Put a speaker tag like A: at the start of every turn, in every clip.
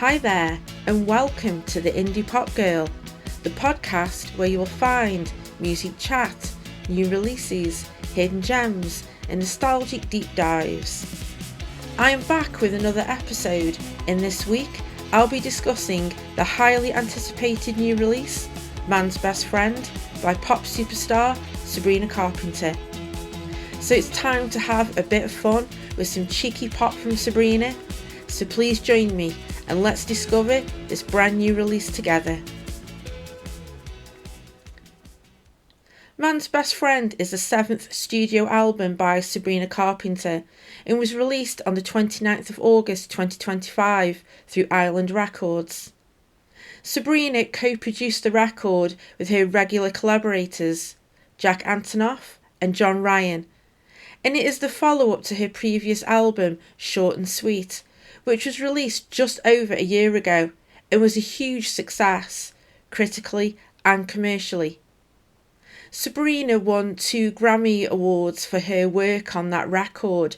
A: Hi there, and welcome to the Indie Pop Girl, the podcast where you will find music chat, new releases, hidden gems, and nostalgic deep dives. I am back with another episode, and this week I'll be discussing the highly anticipated new release, Man's Best Friend, by pop superstar Sabrina Carpenter. So it's time to have a bit of fun with some cheeky pop from Sabrina, so please join me and let's discover this brand new release together. Man's Best Friend is the 7th studio album by Sabrina Carpenter and was released on the 29th of August 2025 through Island Records. Sabrina co-produced the record with her regular collaborators, Jack Antonoff and John Ryan, and it is the follow-up to her previous album, Short and Sweet, which was released just over a year ago and was a huge success, critically and commercially. Sabrina won 2 Grammy Awards for her work on that record,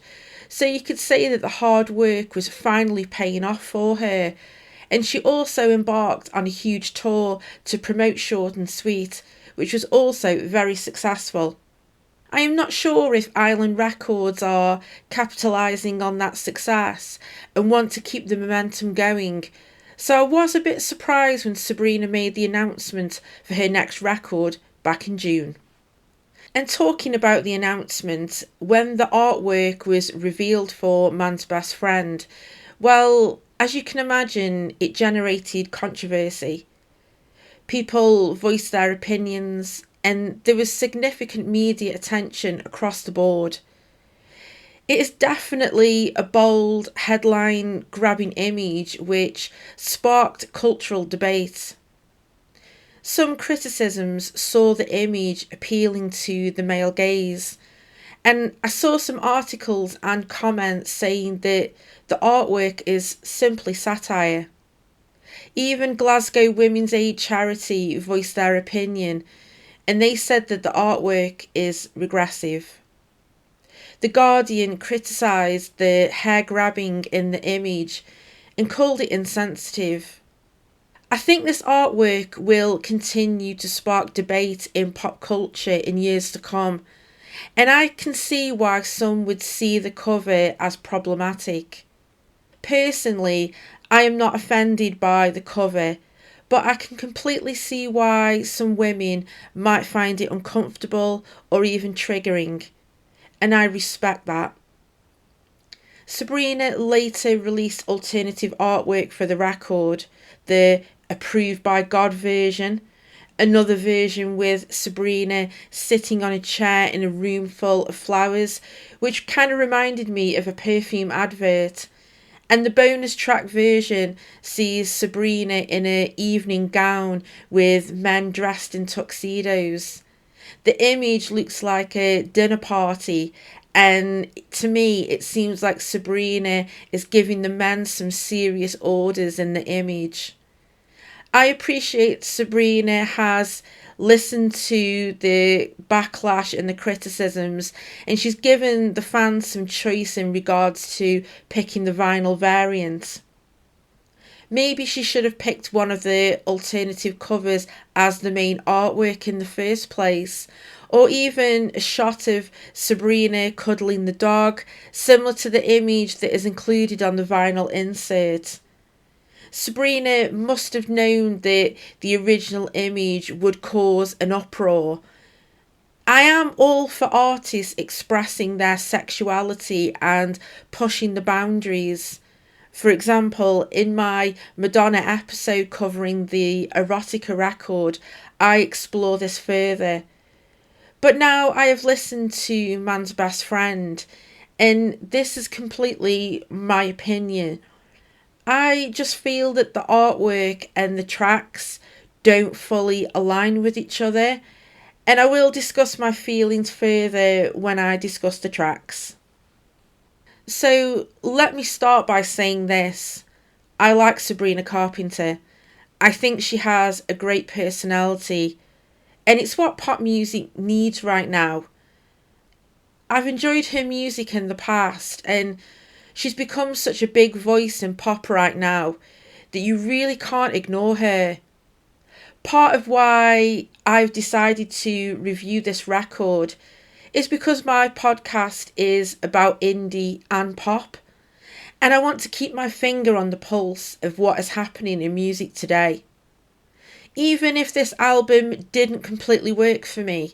A: so you could say that the hard work was finally paying off for her, and she also embarked on a huge tour to promote Short and Sweet, which was also very successful. I am not sure if Island Records are capitalising on that success and want to keep the momentum going, so I was a bit surprised when Sabrina made the announcement for her next record back in June. And talking about the announcement, when the artwork was revealed for Man's Best Friend, well, as you can imagine, it generated controversy. People voiced their opinions, and there was significant media attention across the board. It is definitely a bold, headline-grabbing image which sparked cultural debate. Some criticisms saw the image appealing to the male gaze, and I saw some articles and comments saying that the artwork is simply satire. Even Glasgow Women's Aid charity voiced their opinion, and they said that the artwork is regressive. The Guardian criticised the hair grabbing in the image and called it insensitive. I think this artwork will continue to spark debate in pop culture in years to come, and I can see why some would see the cover as problematic. Personally, I am not offended by the cover, but I can completely see why some women might find it uncomfortable or even triggering, and I respect that. Sabrina later released alternative artwork for the record, the Approved by God version, another version with Sabrina sitting on a chair in a room full of flowers, which kind of reminded me of a perfume advert. And the bonus track version sees Sabrina in an evening gown with men dressed in tuxedos. The image looks like a dinner party, and to me it seems like Sabrina is giving the men some serious orders in the image. I appreciate Sabrina has listened to the backlash and the criticisms, and she's given the fans some choice in regards to picking the vinyl variant. Maybe she should have picked one of the alternative covers as the main artwork in the first place, or even a shot of Sabrina cuddling the dog, similar to the image that is included on the vinyl insert. Sabrina must have known that the original image would cause an uproar. I am all for artists expressing their sexuality and pushing the boundaries. For example, in my Madonna episode covering the Erotica record, I explore this further. But now I have listened to Man's Best Friend, and this is completely my opinion. I just feel that the artwork and the tracks don't fully align with each other, and I will discuss my feelings further when I discuss the tracks. So let me start by saying this. I like Sabrina Carpenter. I think she has a great personality, and it's what pop music needs right now. I've enjoyed her music in the past, and she's become such a big voice in pop right now that you really can't ignore her. Part of why I've decided to review this record is because my podcast is about indie and pop, and I want to keep my finger on the pulse of what is happening in music today. Even if this album didn't completely work for me,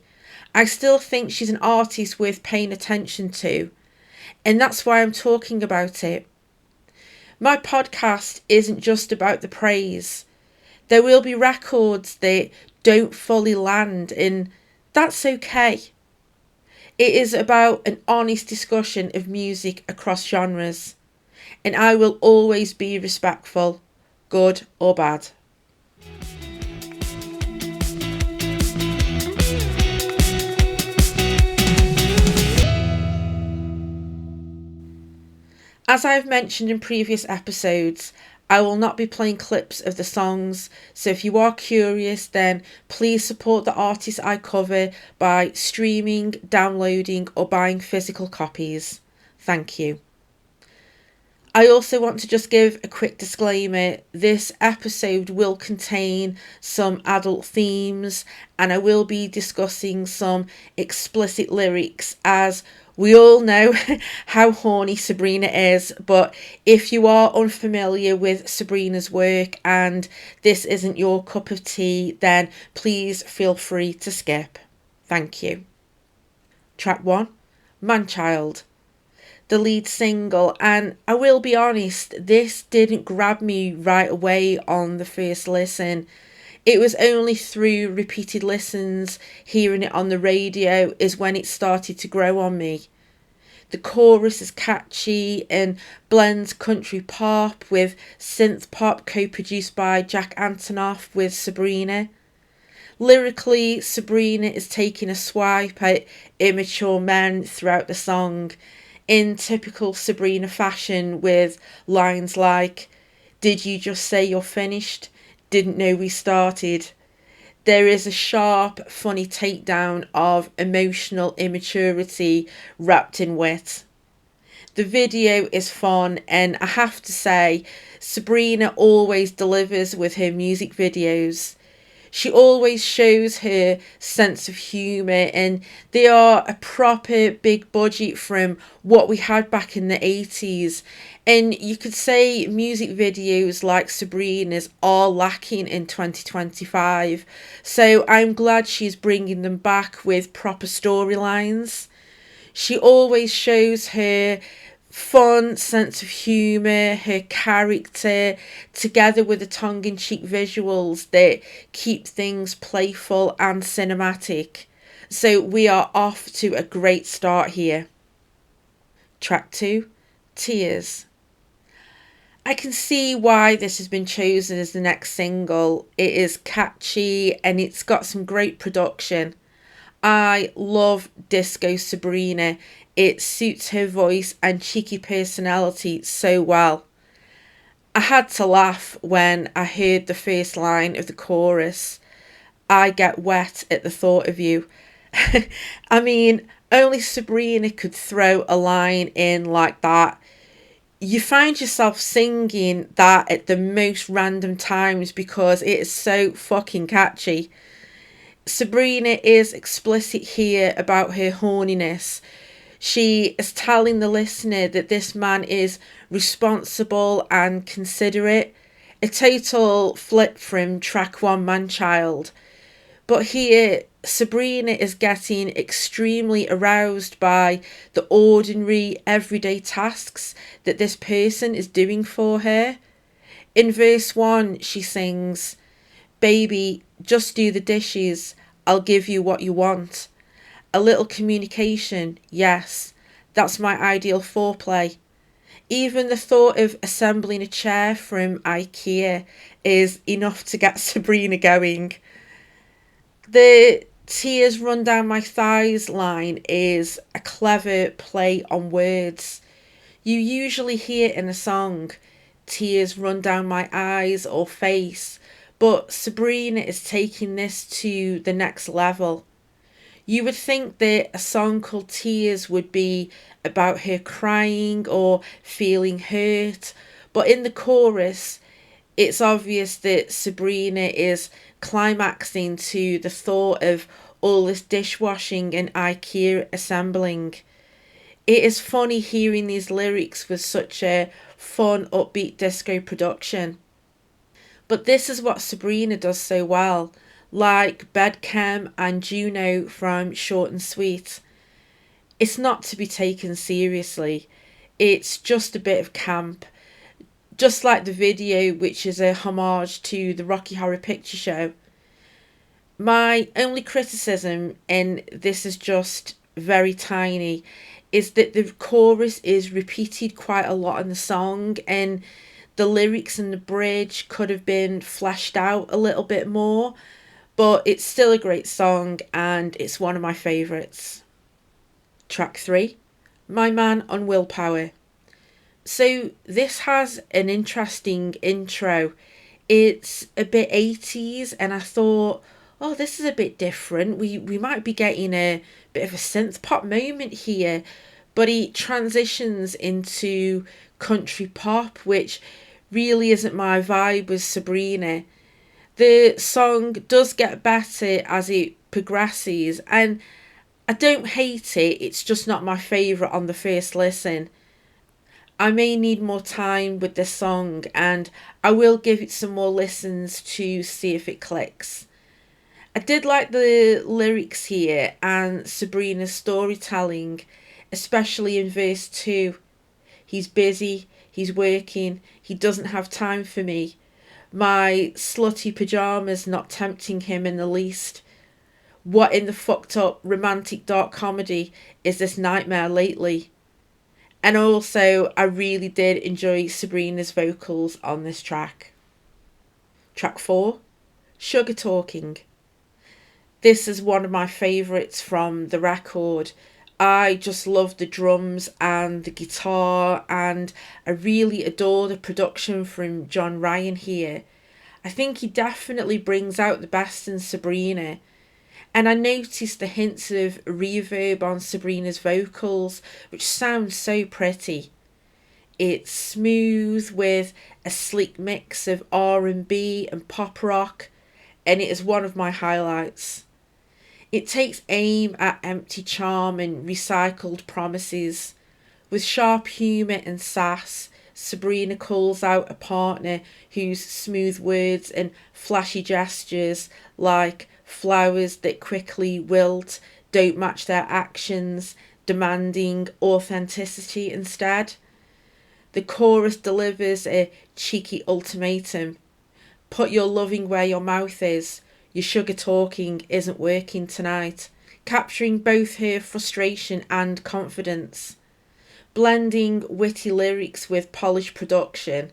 A: I still think she's an artist worth paying attention to, and that's why I'm talking about it. My podcast isn't just about the praise. There will be records that don't fully land, and that's okay. It is about an honest discussion of music across genres, and I will always be respectful, good or bad. As I've mentioned in previous episodes, I will not be playing clips of the songs, so if you are curious, then please support the artists I cover by streaming, downloading or buying physical copies. Thank you. I also want to just give a quick disclaimer. This episode will contain some adult themes, and I will be discussing some explicit lyrics, as we all know how horny Sabrina is. But if you are unfamiliar with Sabrina's work and this isn't your cup of tea, then please feel free to skip. Thank you. Track 1, Manchild, the lead single, and I will be honest, this didn't grab me right away on the first listen. It was only through repeated listens, hearing it on the radio, is when it started to grow on me. The chorus is catchy and blends country pop with synth pop, co-produced by Jack Antonoff with Sabrina. Lyrically, Sabrina is taking a swipe at immature men throughout the song, in typical Sabrina fashion, with lines like, "Did you just say you're finished? Didn't know we started." There is a sharp, funny takedown of emotional immaturity wrapped in wit. The video is fun, and I have to say, Sabrina always delivers with her music videos. She always shows her sense of humour, and they are a proper big budget from what we had back in the 80s. And you could say music videos like Sabrina's are lacking in 2025. So I'm glad she's bringing them back with proper storylines. She always shows her fun sense of humour, her character, together with the tongue-in-cheek visuals that keep things playful and cinematic. So we are off to a great start here. Track 2, Tears. I can see why this has been chosen as the next single. It is catchy and it's got some great production. I love Disco Sabrina. It suits her voice and cheeky personality so well. I had to laugh when I heard the first line of the chorus. "I get wet at the thought of you." I mean, only Sabrina could throw a line in like that. You find yourself singing that at the most random times because it is so fucking catchy. Sabrina is explicit here about her horniness. She is telling the listener that this man is responsible and considerate. A total flip from track 1, Manchild. But here, Sabrina is getting extremely aroused by the ordinary, everyday tasks that this person is doing for her. In verse 1, she sings, "Baby, just do the dishes. I'll give you what you want. A little communication, yes, that's my ideal foreplay." Even the thought of assembling a chair from IKEA is enough to get Sabrina going. The "tears run down my thighs" line is a clever play on words. You usually hear in a song, "tears run down my eyes" or "face," but Sabrina is taking this to the next level. You would think that a song called Tears would be about her crying or feeling hurt, but in the chorus, It's obvious that Sabrina is climaxing to the thought of all this dishwashing and IKEA assembling. It is funny hearing these lyrics with such a fun, upbeat disco production. But this is what Sabrina does so well, like Bedchem and Juno from Short and Sweet. It's not to be taken seriously, it's just a bit of camp. Just like the video, which is a homage to the Rocky Horror Picture Show. My only criticism, and this is just very tiny, is that the chorus is repeated quite a lot in the song, and the lyrics and the bridge could have been fleshed out a little bit more, but it's still a great song and it's one of my favourites. Track 3, My Man on Willpower. So this has an interesting intro. It's a bit 80s, and I thought, oh, this is a bit different. We might be getting a bit of a synth pop moment here, but it transitions into country pop, which really isn't my vibe with Sabrina. The song does get better as it progresses, and I don't hate it, it's just not my favourite on the first listen. I may need more time with this song, and I will give it some more listens to see if it clicks. I did like the lyrics here and Sabrina's storytelling, especially in verse 2. He's busy, he's working, he doesn't have time for me. My slutty pyjamas not tempting him in the least. What in the fucked up romantic dark comedy is this nightmare lately? And also, I really did enjoy Sabrina's vocals on this track. Track 4, Sugar Talking. This is one of my favourites from the record. I just love the drums and the guitar, and I really adore the production from John Ryan here. I think he definitely brings out the best in Sabrina. And I noticed the hints of reverb on Sabrina's vocals, which sounds so pretty. It's smooth with a sleek mix of R&B and pop rock, and it is one of my highlights. It takes aim at empty charm and recycled promises. With sharp humour and sass, Sabrina calls out a partner whose smooth words and flashy gestures, like flowers that quickly wilt, don't match their actions, demanding authenticity instead. The chorus delivers a cheeky ultimatum. Put your loving where your mouth is. Your sugar talking isn't working tonight. Capturing both her frustration and confidence. Blending witty lyrics with polished production,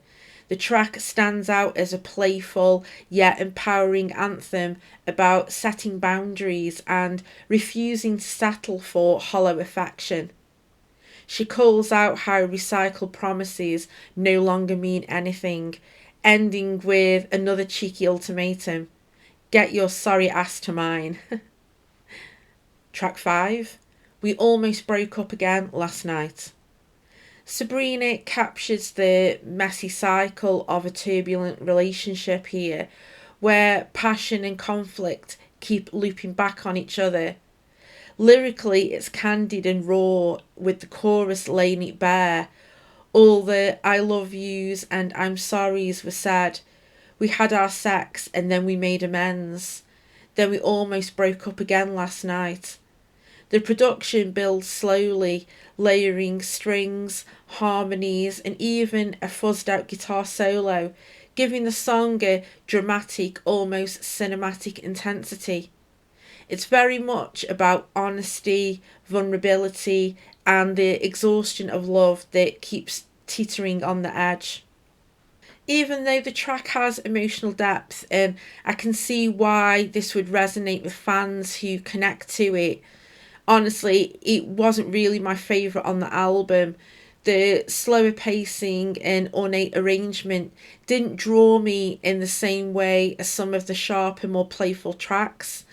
A: the track stands out as a playful yet empowering anthem about setting boundaries and refusing to settle for hollow affection. She calls out how recycled promises no longer mean anything, ending with another cheeky ultimatum. Get your sorry ass to mine. Track 5, We Almost Broke Up Again Last Night. Sabrina captures the messy cycle of a turbulent relationship here, where passion and conflict keep looping back on each other. Lyrically, it's candid and raw, with the chorus laying it bare. All the I love yous and I'm sorries were said. We had our sex and then we made amends. Then we almost broke up again last night. The production builds slowly, layering strings, harmonies, and even a fuzzed out guitar solo, giving the song a dramatic, almost cinematic intensity. It's very much about honesty, vulnerability, and the exhaustion of love that keeps teetering on the edge. Even though the track has emotional depth, and I can see why this would resonate with fans who connect to it, honestly, it wasn't really my favourite on the album. The slower pacing and ornate arrangement didn't draw me in the same way as some of the sharper, more playful tracks.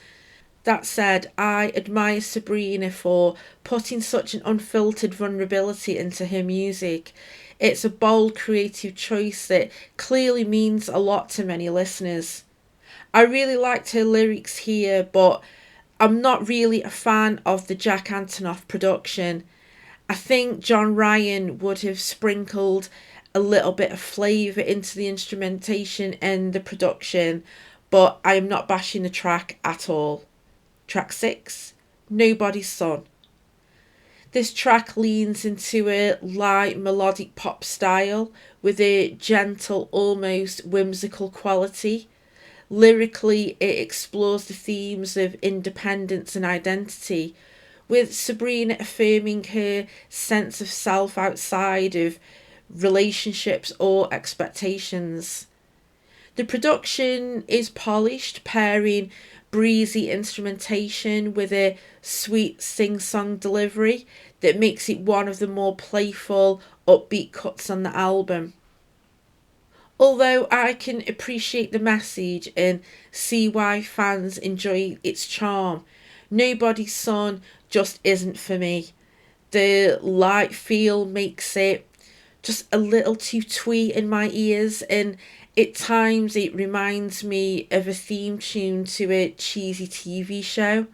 A: That said, I admire Sabrina for putting such an unfiltered vulnerability into her music. It's a bold, creative choice that clearly means a lot to many listeners. I really liked her lyrics here, but I'm not really a fan of the Jack Antonoff production. I think John Ryan would have sprinkled a little bit of flavour into the instrumentation and the production, but I am not bashing the track at all. Track 6, Nobody's Son. This track leans into a light melodic pop style with a gentle, almost whimsical quality. Lyrically, it explores the themes of independence and identity, with Sabrina affirming her sense of self outside of relationships or expectations. The production is polished, pairing breezy instrumentation with a sweet sing-song delivery that makes it one of the more playful, upbeat cuts on the album. Although I can appreciate the message and see why fans enjoy its charm, Nobody's Son just isn't for me. The light feel makes it just a little too twee in my ears, and at times it reminds me of a theme tune to a cheesy TV show.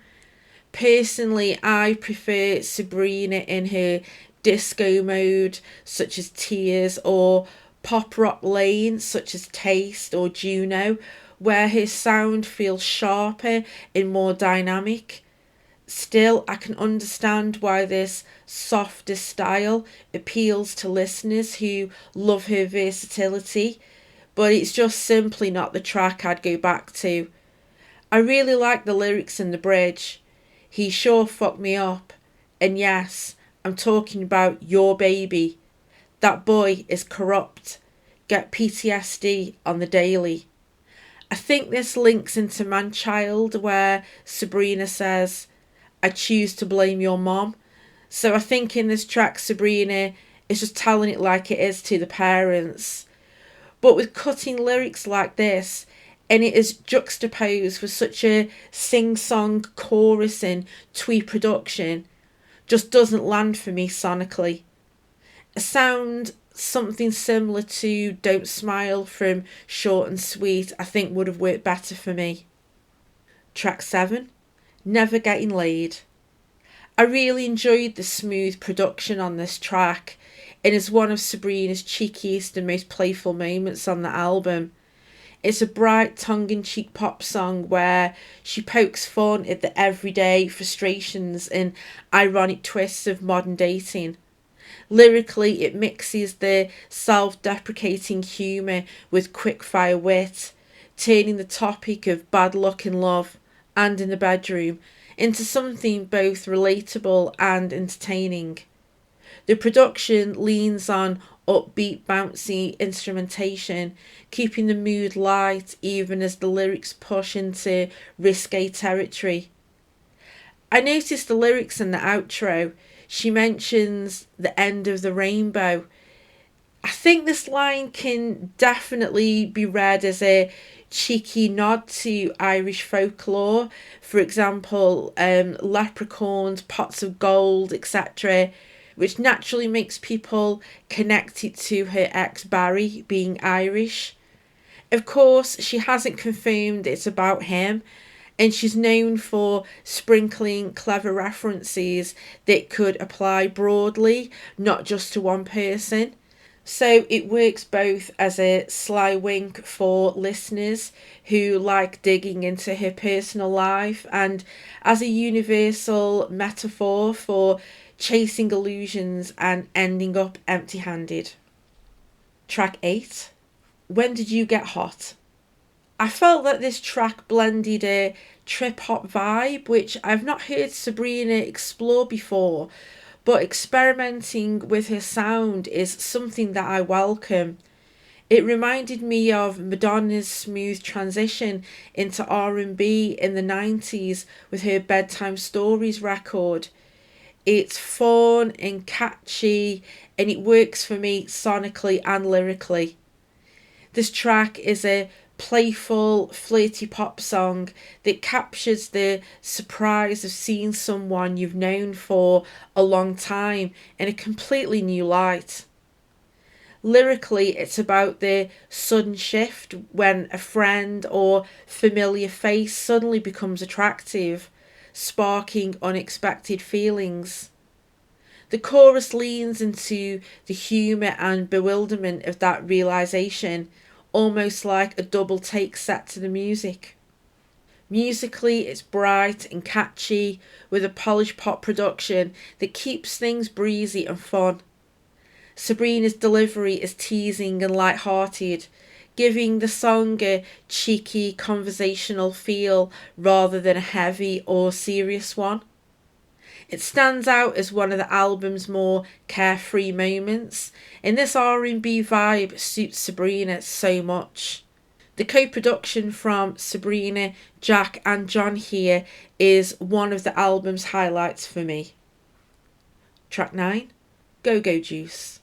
A: Personally, I prefer Sabrina in her disco mode, such as Tears, or pop rock lane, such as Taste or Juno, where her sound feels sharper and more dynamic. Still, I can understand why this softer style appeals to listeners who love her versatility, but it's just simply not the track I'd go back to. I really like the lyrics in the bridge. He sure fucked me up. And yes, I'm talking about your baby. That boy is corrupt. Get PTSD on the daily. I think this links into Manchild, where Sabrina says, I choose to blame your mom. So I think in this track, Sabrina is just telling it like it is to the parents. But with cutting lyrics like this, and it is juxtaposed with such a sing-song chorus and twee production, just doesn't land for me sonically. A sound something similar to Don't Smile from Short and Sweet I think would have worked better for me. Track 7, Never Getting Laid. I really enjoyed the smooth production on this track, and is one of Sabrina's cheekiest and most playful moments on the album. It's a bright tongue-in-cheek pop song where she pokes fun at the everyday frustrations and ironic twists of modern dating. Lyrically, it mixes the self-deprecating humour with quick-fire wit, turning the topic of bad luck in love and in the bedroom into something both relatable and entertaining. The production leans on upbeat, bouncy instrumentation, keeping the mood light even as the lyrics push into risque territory. I noticed the lyrics in the outro. She mentions the end of the rainbow. I think this line can definitely be read as a cheeky nod to Irish folklore. For example, leprechauns, pots of gold, etc., which naturally makes people connect it to her ex Barry being Irish. Of course, she hasn't confirmed it's about him, and she's known for sprinkling clever references that could apply broadly, not just to one person. So it works both as a sly wink for listeners who like digging into her personal life, and as a universal metaphor for chasing illusions and ending up empty-handed. Track 8, When Did You Get Hot? I felt that this track blended a trip-hop vibe, which I've not heard Sabrina explore before, but experimenting with her sound is something that I welcome. It reminded me of Madonna's smooth transition into R&B in the 90s with her Bedtime Stories record. It's fun and catchy, and it works for me sonically and lyrically. This track is a playful, flirty pop song that captures the surprise of seeing someone you've known for a long time in a completely new light. Lyrically, it's about the sudden shift when a friend or familiar face suddenly becomes attractive, sparking unexpected feelings. The chorus leans into the humour and bewilderment of that realisation, almost like a double take set to the music. Musically, it's bright and catchy, with a polished pop production that keeps things breezy and fun. Sabrina's delivery is teasing and light-hearted, giving the song a cheeky, conversational feel rather than a heavy or serious one. It stands out as one of the album's more carefree moments, and this R&B vibe suits Sabrina so much. The co-production from Sabrina, Jack and John here is one of the album's highlights for me. Track 9, Go Go Juice.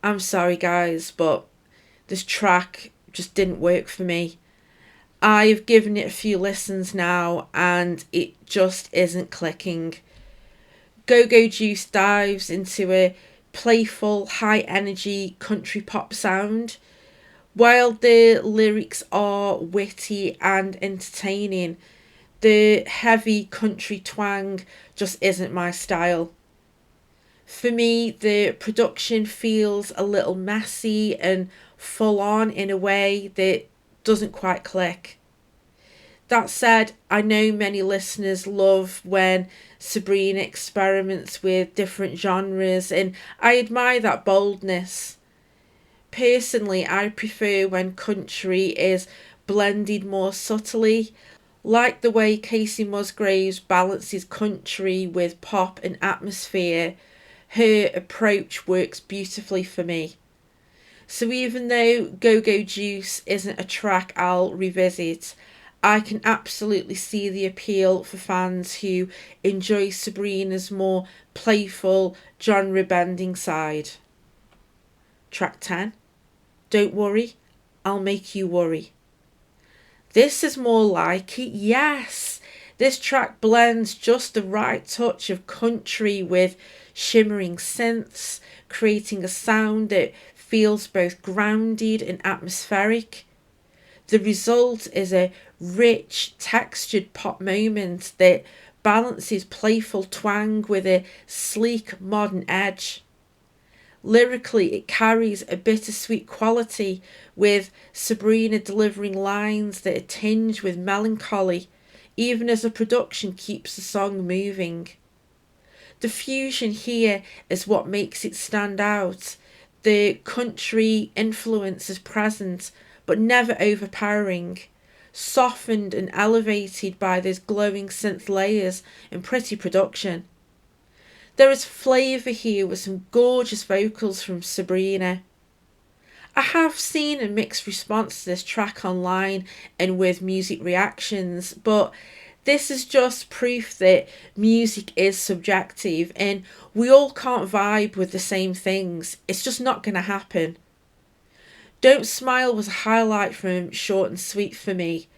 A: I'm sorry guys, but this track just didn't work for me. I've given it a few listens now and it just isn't clicking. Go Go Juice dives into a playful, high energy country pop sound. While the lyrics are witty and entertaining, the heavy country twang just isn't my style. For me, the production feels a little messy and full on in a way that doesn't quite click. That said, I know many listeners love when Sabrina experiments with different genres, and I admire that boldness. Personally, I prefer when country is blended more subtly, like the way Casey Musgraves balances country with pop and atmosphere. Her approach works beautifully for me. So even though Go Go Juice isn't a track I'll revisit, I can absolutely see the appeal for fans who enjoy Sabrina's more playful, genre-bending side. Track 10, Don't Worry, I'll Make You Worry. This is more like it, yes. This track blends just the right touch of country with shimmering synths, creating a sound that feels both grounded and atmospheric. The result is a rich, textured pop moment that balances playful twang with a sleek, modern edge. Lyrically, it carries a bittersweet quality, with Sabrina delivering lines that are tinged with melancholy, even as the production keeps the song moving. The fusion here is what makes it stand out. The country influence is present, but never overpowering, softened and elevated by those glowing synth layers and pretty production. There is flavour here with some gorgeous vocals from Sabrina. I have seen a mixed response to this track online and with music reactions, but this is just proof that music is subjective and we all can't vibe with the same things. It's just not going to happen. Don't Smile was a highlight from Short and Sweet for me.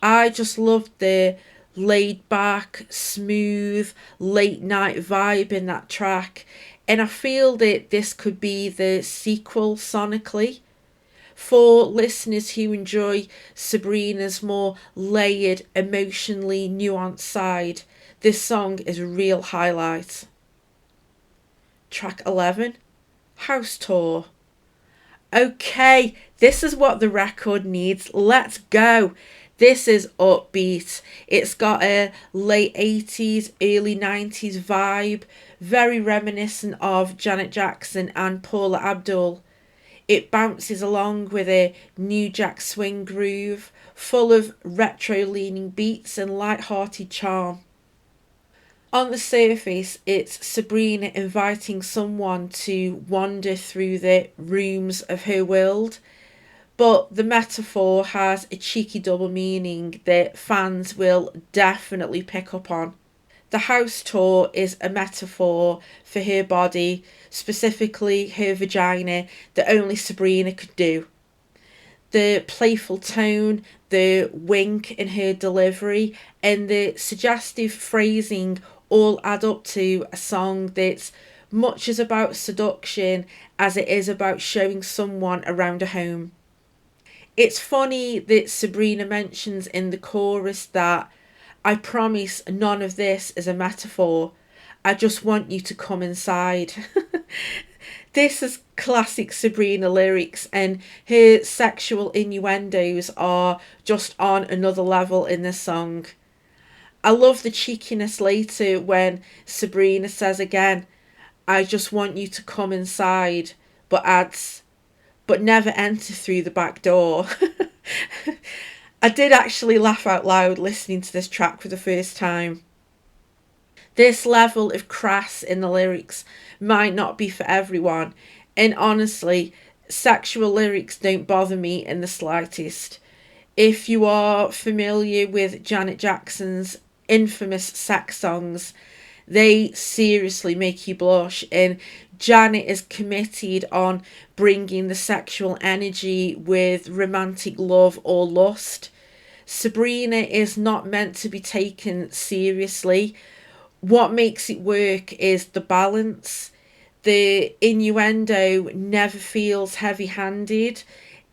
A: I just loved the laid back, smooth, late night vibe in that track, and I feel that this could be the sequel sonically. For listeners who enjoy Sabrina's more layered, emotionally nuanced side, this song is a real highlight. Track 11, House Tour. Okay, this is what the record needs. Let's go. This is upbeat. It's got a late 80s, early 90s vibe, very reminiscent of Janet Jackson and Paula Abdul. It bounces along with a new jack swing groove, full of retro-leaning beats and light-hearted charm. On the surface, it's Sabrina inviting someone to wander through the rooms of her world, but the metaphor has a cheeky double meaning that fans will definitely pick up on. The house tour is a metaphor for her body, specifically her vagina, that only Sabrina could do. The playful tone, the wink in her delivery, and the suggestive phrasing all add up to a song that's much as about seduction as it is about showing someone around a home. It's funny that Sabrina mentions in the chorus that I promise none of this is a metaphor. I just want you to come inside. This is classic Sabrina lyrics, and her sexual innuendos are just on another level in this song. I love the cheekiness later when Sabrina says again, I just want you to come inside, but adds, but never enter through the back door. I did actually laugh out loud listening to this track for the first time. This level of crass in the lyrics might not be for everyone, and honestly, sexual lyrics don't bother me in the slightest. If you are familiar with Janet Jackson's infamous sex songs, they seriously make you blush, and Janet is committed on bringing the sexual energy with romantic love or lust. Sabrina is not meant to be taken seriously. What makes it work is the balance. The innuendo never feels heavy handed.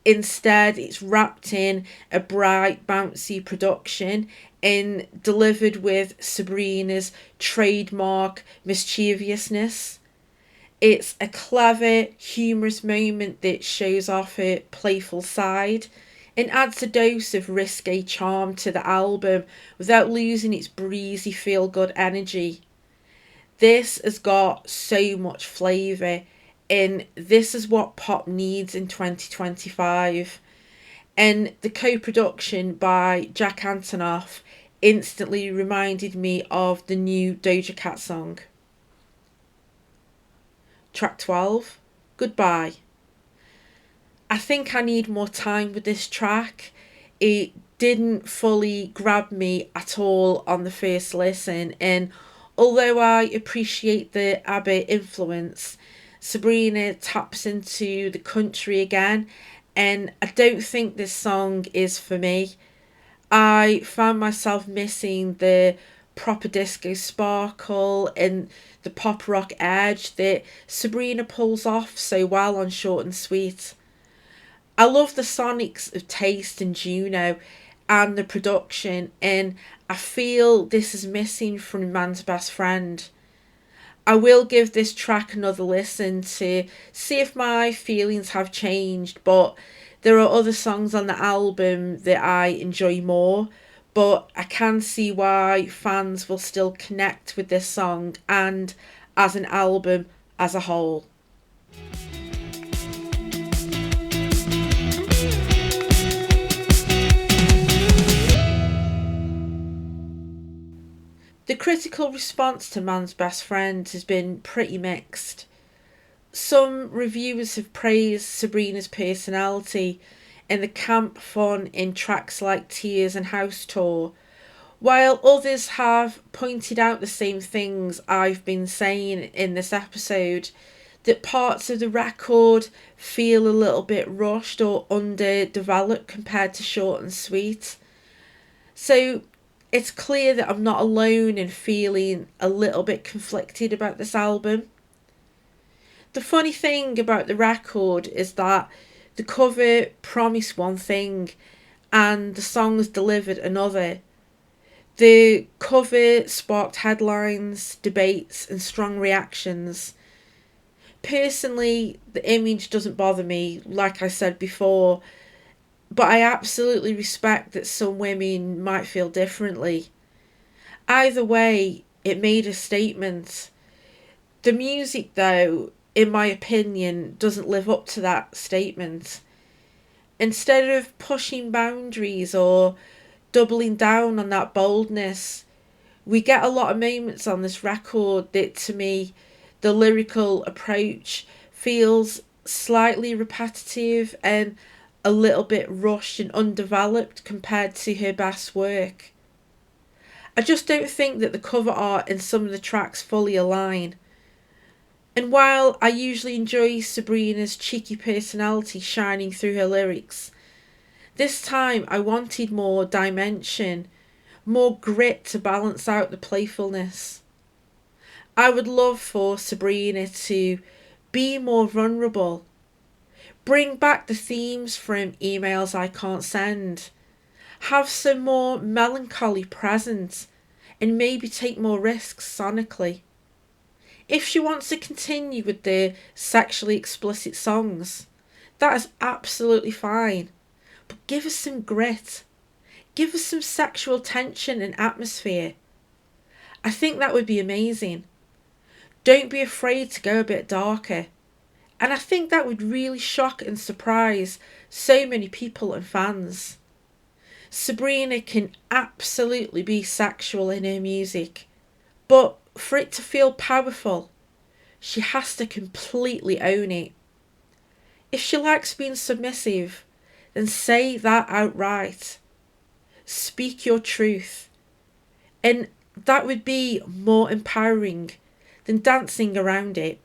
A: Instead, it's wrapped in a bright, bouncy production and delivered with Sabrina's trademark mischievousness. It's a clever, humorous moment that shows off her playful side and adds a dose of risque charm to the album without losing its breezy, feel good energy. This has got so much flavour, and this is what pop needs in 2025. And the co-production by Jack Antonoff instantly reminded me of the new Doja Cat song. Track 12, Goodbye. I think I need more time with this track. It didn't fully grab me at all on the first listen, and although I appreciate the ABBA influence, Sabrina taps into the country again, and I don't think this song is for me. I found myself missing the proper disco sparkle and the pop rock edge that Sabrina pulls off so well on Short and Sweet. I love the sonics of Taste and Juno and the production, and I feel this is missing from Man's Best Friend. I will give this track another listen to see if my feelings have changed, but there are other songs on the album that I enjoy more, but I can see why fans will still connect with this song and as an album as a whole. The critical response to Man's Best Friend has been pretty mixed. Some reviewers have praised Sabrina's personality and the camp fun in tracks like Tears and House Tour, while others have pointed out the same things I've been saying in this episode, that parts of the record feel a little bit rushed or underdeveloped compared to Short and Sweet. So it's clear that I'm not alone in feeling a little bit conflicted about this album. The funny thing about the record is that the cover promised one thing and the songs delivered another. The cover sparked headlines, debates, and strong reactions. Personally, the image doesn't bother me, like I said before, but I absolutely respect that some women might feel differently. Either way, it made a statement. The music, though, in my opinion, doesn't live up to that statement. Instead of pushing boundaries or doubling down on that boldness, we get a lot of moments on this record that, to me, the lyrical approach feels slightly repetitive and a little bit rushed and undeveloped compared to her best work. I just don't think that the cover art and some of the tracks fully align. And while I usually enjoy Sabrina's cheeky personality shining through her lyrics, this time I wanted more dimension, more grit to balance out the playfulness. I would love for Sabrina to be more vulnerable, bring back the themes from Emails I Can't Send, have some more melancholy present, and maybe take more risks sonically. If she wants to continue with the sexually explicit songs, that is absolutely fine. But give us some grit. Give us some sexual tension and atmosphere. I think that would be amazing. Don't be afraid to go a bit darker. And I think that would really shock and surprise so many people and fans. Sabrina can absolutely be sexual in her music, but for it to feel powerful, she has to completely own it. If she likes being submissive, then say that outright. Speak your truth. And that would be more empowering than dancing around it.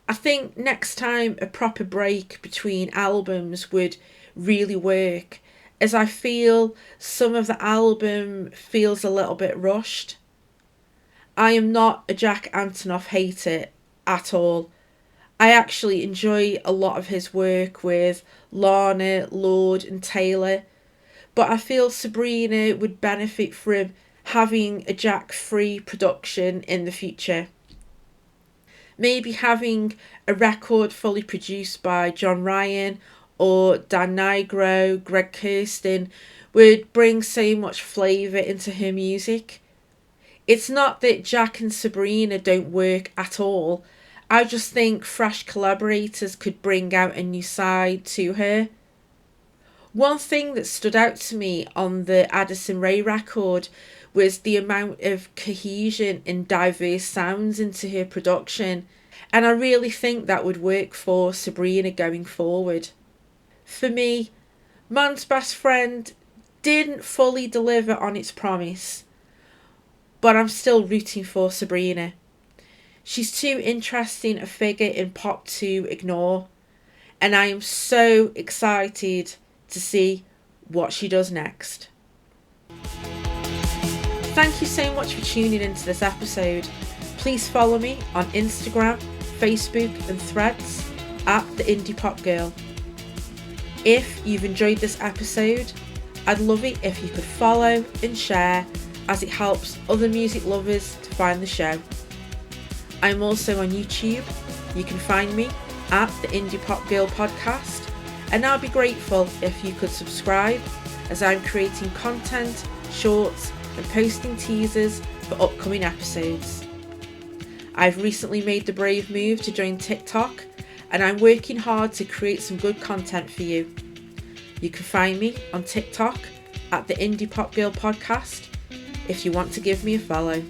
A: I think next time a proper break between albums would really work, as I feel some of the album feels a little bit rushed. I am not a Jack Antonoff hater at all. I actually enjoy a lot of his work with Lana, Lord and Taylor, but I feel Sabrina would benefit from having a Jack-free production in the future. Maybe having a record fully produced by John Ryan or Dan Nigro, Greg Kurstin would bring so much flavour into her music. It's not that Jack and Sabrina don't work at all. I just think fresh collaborators could bring out a new side to her. One thing that stood out to me on the Addison Rae record was the amount of cohesion and diverse sounds into her production, and I really think that would work for Sabrina going forward. For me, Man's Best Friend didn't fully deliver on its promise, but I'm still rooting for Sabrina. She's too interesting a figure in pop to ignore, and I am so excited to see what she does next. Thank you so much for tuning into this episode. Please follow me on Instagram, Facebook and Threads at The Indie Pop Girl. If you've enjoyed this episode, I'd love it if you could follow and share, as it helps other music lovers to find the show. I'm also on YouTube. You can find me at The Indie Pop Girl Podcast, and I'll be grateful if you could subscribe, as I'm creating content, shorts and posting teasers for upcoming episodes. I've recently made the brave move to join TikTok, and I'm working hard to create some good content for you. You can find me on TikTok at The Indie Pop Girl Podcast if you want to give me a follow.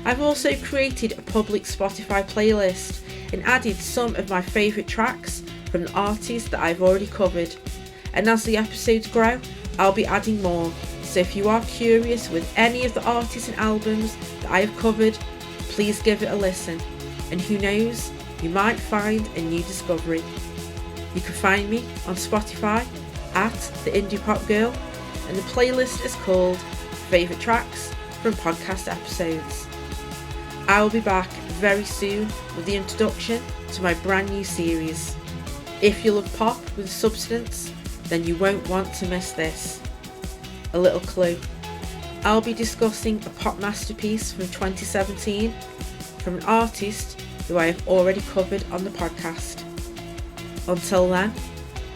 A: I've also created a public Spotify playlist and added some of my favourite tracks from the artists that I've already covered, and as the episodes grow, I'll be adding more. So if you are curious with any of the artists and albums that I have covered, please give it a listen, and who knows, you might find a new discovery. You can find me on Spotify at The Indie Pop Girl, and the playlist is called Favourite Tracks from Podcast Episodes. I will be back very soon with the introduction to my brand new series. If you love pop with substance, then you won't want to miss this. A little clue. I'll be discussing a pop masterpiece from 2017 from an artist who I have already covered on the podcast. Until then,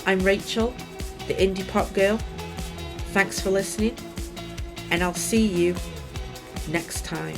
A: I'm Rachel, the Indie Pop Girl. Thanks for listening, and I'll see you next time.